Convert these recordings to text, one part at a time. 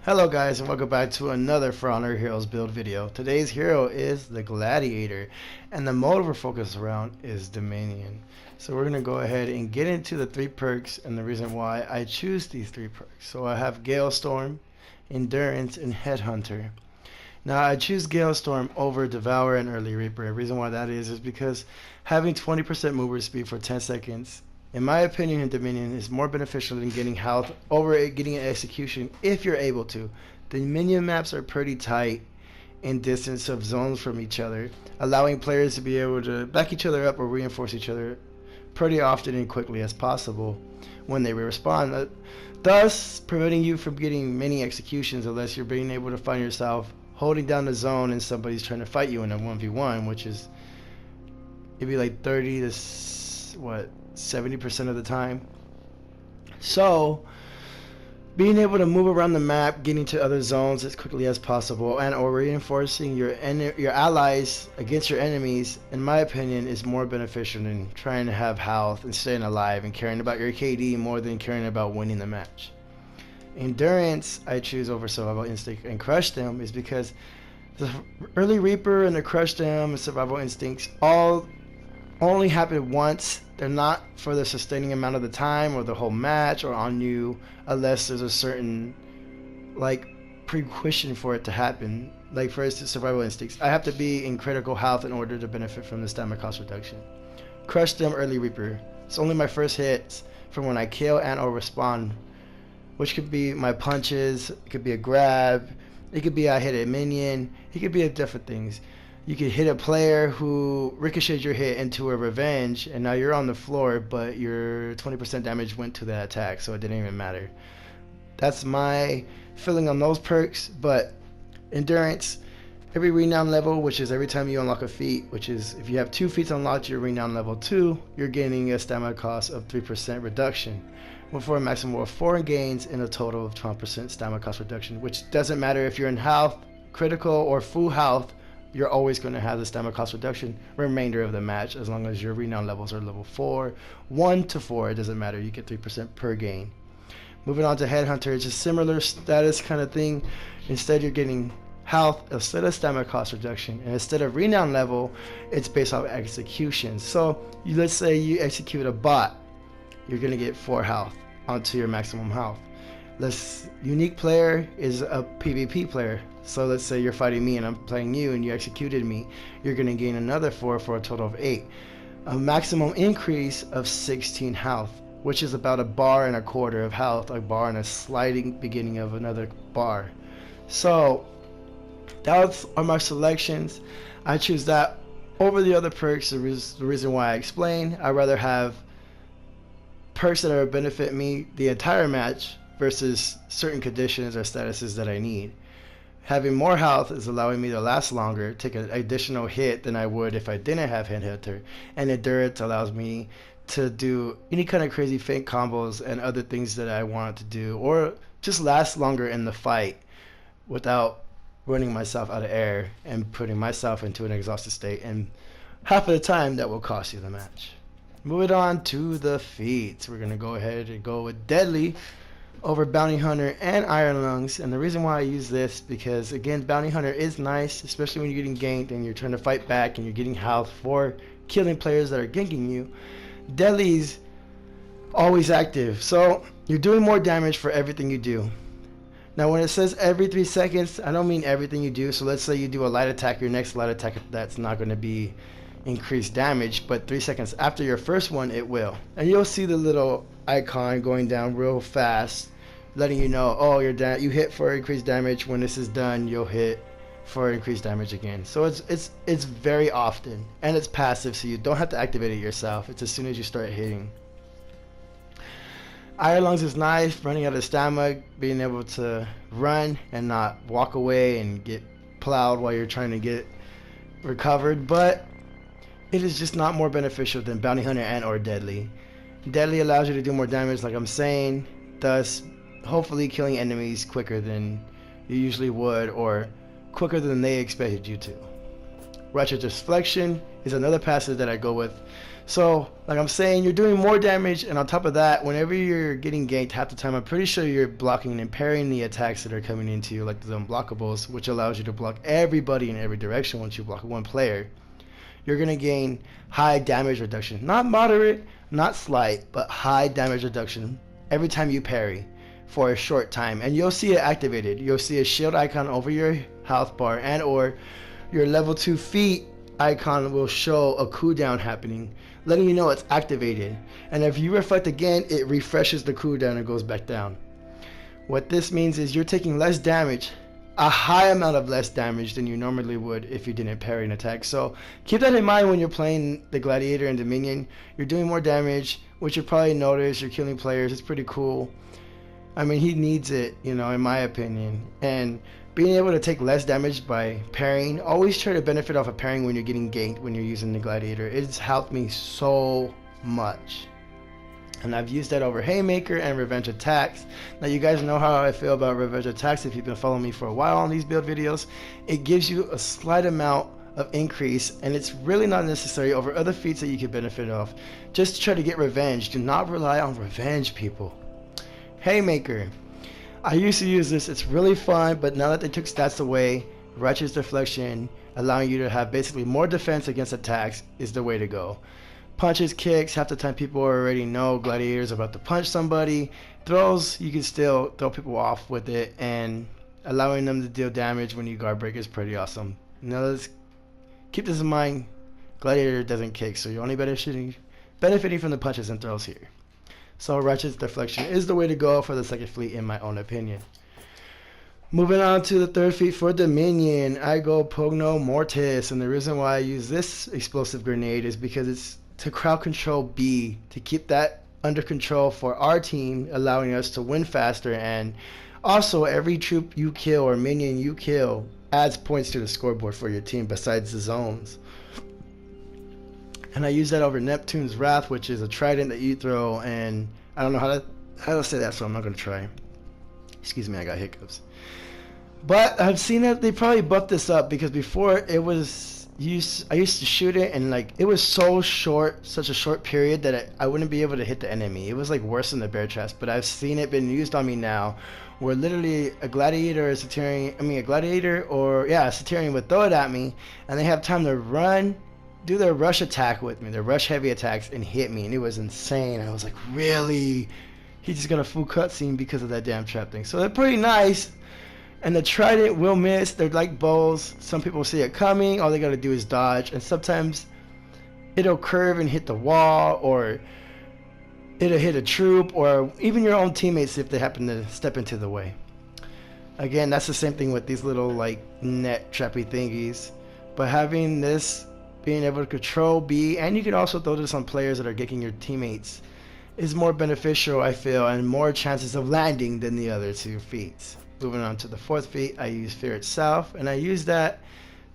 Hello guys, and welcome back to another For Honor Heroes build video. Today's hero is the Gladiator, and the mode we're focused around is Dominion. So we're going to go ahead and get into the 3 perks and the reason why I choose these 3 perks. So I have Galestorm, Endurance, and Headhunter. Now I choose Galestorm over Devour and Early Reaper. The reason why that is because having 20% mover speed for 10 seconds, in my opinion, in Dominion is more beneficial than getting health over it getting an execution if you're able to. The minion maps are pretty tight in distance of zones from each other, allowing players to be able to back each other up or reinforce each other pretty often and quickly as possible when they respawn, thus preventing you from getting many executions unless you're being able to find yourself holding down the zone and somebody's trying to fight you in a 1v1, which is it'd be like 30 to 70% of the time. So being able to move around the map, getting to other zones as quickly as possible, and or reinforcing your allies against your enemies, in my opinion, is more beneficial than trying to have health and staying alive and caring about your KD more than caring about winning the match. Endurance I choose over Survival Instinct and Crush Them is because the Early Reaper and the Crush Them and Survival Instincts all only happen once. They're not for the sustaining amount of the time or the whole match or on you unless there's a certain prerequisite for it to happen. Like for instance, Survival Instincts, I have to be in critical health in order to benefit from the stamina cost reduction. Crush Them, Early Reaper, it's only my first hits from when I kill and or respawn, which could be my punches, it could be a grab, it could be I hit a minion, it could be a different things. You could hit a player who ricocheted your hit into a revenge, and now you're on the floor, but your 20% damage went to that attack, so it didn't even matter. That's my feeling on those perks. But Endurance, every renown level, which is every time you unlock a feat, which is if you have 2 feats unlocked, your renown level 2, you're gaining a stamina cost of 3% reduction, for a maximum of 4 gains and a total of 12% stamina cost reduction, which doesn't matter if you're in health, critical, or full health. You're always going to have the stamina cost reduction remainder of the match as long as your renown levels are level 4, 1 to 4. It doesn't matter. You get 3% per gain. Moving on to Headhunter, it's a similar status kind of thing. Instead, you're getting health instead of stamina cost reduction, and instead of renown level, it's based off execution. So let's say you execute a bot, you're going to get 4 health onto your maximum health. This unique player is a PvP player. So let's say you're fighting me and I'm playing you and you executed me, you're going to gain another 4 for a total of 8. A maximum increase of 16 health, which is about 1.25 bars of health, a bar and a sliding beginning of another bar. So those are my selections. I choose that over the other perks. The reason why I explain, I'd rather have perks that are benefit me the entire match versus certain conditions or statuses that I need. Having more health is allowing me to last longer, take an additional hit than I would if I didn't have Headhunter, and Endurance allows me to do any kind of crazy feint combos and other things that I want to do, or just last longer in the fight without running myself out of air and putting myself into an exhausted state, and half of the time that will cost you the match. Moving on to the feats, we're going to go ahead and go with Deadly over Bounty Hunter and Iron Lungs. And the reason why I use this, because again, Bounty Hunter is nice, especially when you're getting ganked and you're trying to fight back and you're getting health for killing players that are ganking you. Deadly's always active, so you're doing more damage for everything you do. Now when it says every 3 seconds, I don't mean everything you do. So let's say you do a light attack, your next light attack, that's not going to be increased damage, but 3 seconds after your first one it will, and you'll see the little icon going down real fast letting you know, oh, you hit for increased damage. When this is done, you'll hit for increased damage again. So it's very often, and it's passive, so you don't have to activate it yourself. It's as soon as you start hitting. Iron Lungs is nice, running out of stamina, being able to run and not walk away and get plowed while you're trying to get recovered, but it is just not more beneficial than Bounty Hunter and or Deadly. Deadly allows you to do more damage, like I'm saying, thus hopefully killing enemies quicker than you usually would, or quicker than they expected you to. Righteous Deflection is another passive that I go with. So, like I'm saying, you're doing more damage, and on top of that, whenever you're getting ganked half the time, I'm pretty sure you're blocking and parrying the attacks that are coming into you, like the unblockables, which allows you to block everybody in every direction once you block one player. You're going to gain high damage reduction. Not moderate, not slight, but high damage reduction every time you parry for a short time. And you'll see it activated. You'll see a shield icon over your health bar, and or your level 2 feat icon will show a cooldown happening, letting you know it's activated. And if you reflect again, it refreshes the cooldown and goes back down. What this means is you're taking less damage, a high amount of less damage than you normally would if you didn't parry an attack. So keep that in mind when you're playing the Gladiator and Dominion. You're doing more damage, which you probably notice. You're killing players. It's pretty cool. I mean, he needs it, you know, in my opinion. And being able to take less damage by parrying, always try to benefit off of parrying when you're getting ganked when you're using the Gladiator. It's helped me so much. And I've used that over Haymaker and Revenge Attacks. Now you guys know how I feel about Revenge Attacks if you've been following me for a while on these build videos. It gives you a slight amount of increase, and it's really not necessary over other feats that you could benefit off. Just try to get revenge. Do not rely on revenge, people. Haymaker. I used to use this. It's really fun, but now that they took stats away, Righteous Deflection, allowing you to have basically more defense against attacks, is the way to go. Punches, kicks, half the time people already know Gladiator's about to punch somebody. Throws, you can still throw people off with it, and allowing them to deal damage when you guard break is pretty awesome. Now let's keep this in mind. Gladiator doesn't kick, so you're only benefiting from the punches and throws here. So Righteous Deflection is the way to go for the second fleet in my own opinion. Moving on to the third feat for Dominion, I go Pugno Mortis, and the reason why I use this explosive grenade is because it's to crowd control B, to keep that under control for our team, allowing us to win faster, and also every troop you kill or minion you kill adds points to the scoreboard for your team besides the zones. And I use that over Neptune's Wrath, which is a trident that you throw, and I don't know how to say that, so I'm not going to try. Excuse me, I got hiccups. But I've seen that they probably buffed this up, because before it was I used to shoot it, and like it was so short, such a short period that I wouldn't be able to hit the enemy. It was like worse than the bear traps. But I've seen it been used on me now, where literally a gladiator or a Satyrian would throw it at me, and they have time to run, do their rush attack with me, their rush heavy attacks, and hit me. And it was insane. I was like, really? He just got a full cutscene because of that damn trap thing. So they're pretty nice. And the trident will miss. They're like bows. Some people see it coming. All they gotta do is dodge. And sometimes it'll curve and hit the wall, or it'll hit a troop, or even your own teammates if they happen to step into the way. Again, that's the same thing with these little like net trappy thingies. But having this, being able to control B, and you can also throw this on players that are ganking your teammates, is more beneficial, I feel, and more chances of landing than the other two feats. Moving on to the fourth feat, I use Fear Itself, and I use that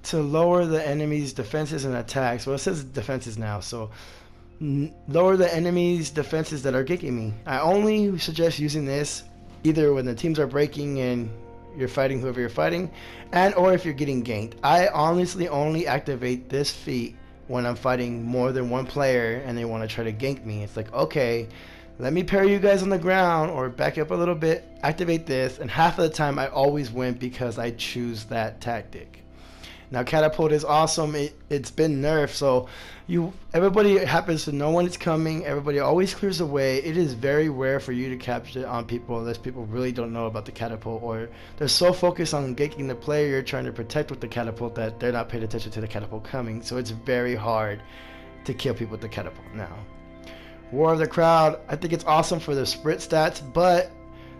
to lower the enemy's defenses and attacks. Well, it says defenses now, so lower the enemy's defenses that are ganking me. I only suggest using this either when the teams are breaking and you're fighting whoever you're fighting, and or if you're getting ganked. I honestly only activate this feat when I'm fighting more than one player and they want to try to gank me. It's like, okay, let me parry you guys on the ground or back up a little bit, activate this, and half of the time I always win because I choose that tactic. Now catapult is awesome. It's been nerfed, so everybody happens to know when it's coming. Everybody always clears away. It is very rare for you to capture it on people unless people really don't know about the catapult, or they're so focused on ganking the player you're trying to protect with the catapult that they're not paying attention to the catapult coming. So it's very hard to kill people with the catapult now. War of the Crowd, I think it's awesome for the sprint stats,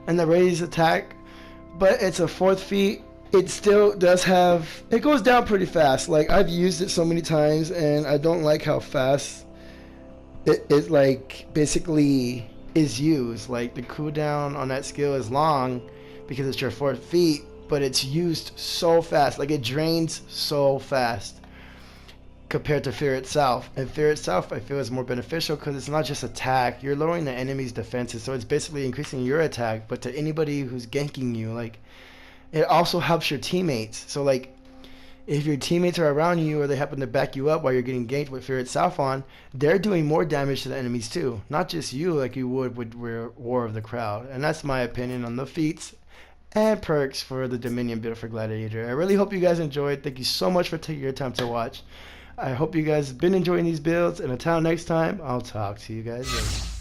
and the raise attack, but it's a fourth feat. It still does have, it goes down pretty fast. Like, I've used it so many times, and I don't like how fast it like basically is used. Like, the cooldown on that skill is long because it's your fourth feat, but it's used so fast. Like, it drains so fast compared to Fear Itself. And Fear Itself, I feel, is more beneficial because it's not just attack. You're lowering the enemy's defenses, so it's basically increasing your attack. But to anybody who's ganking you, like, it also helps your teammates. So like, If your teammates are around you or they happen to back you up while you're getting ganked with Fear itself on, they're doing more damage to the enemies too. Not just you like you would with War of the Crowd. And that's my opinion on the feats and perks for the Dominion build for Gladiator. I really hope you guys enjoyed. Thank you so much for taking your time to watch. I hope you guys have been enjoying these builds. And until next time, I'll talk to you guys later.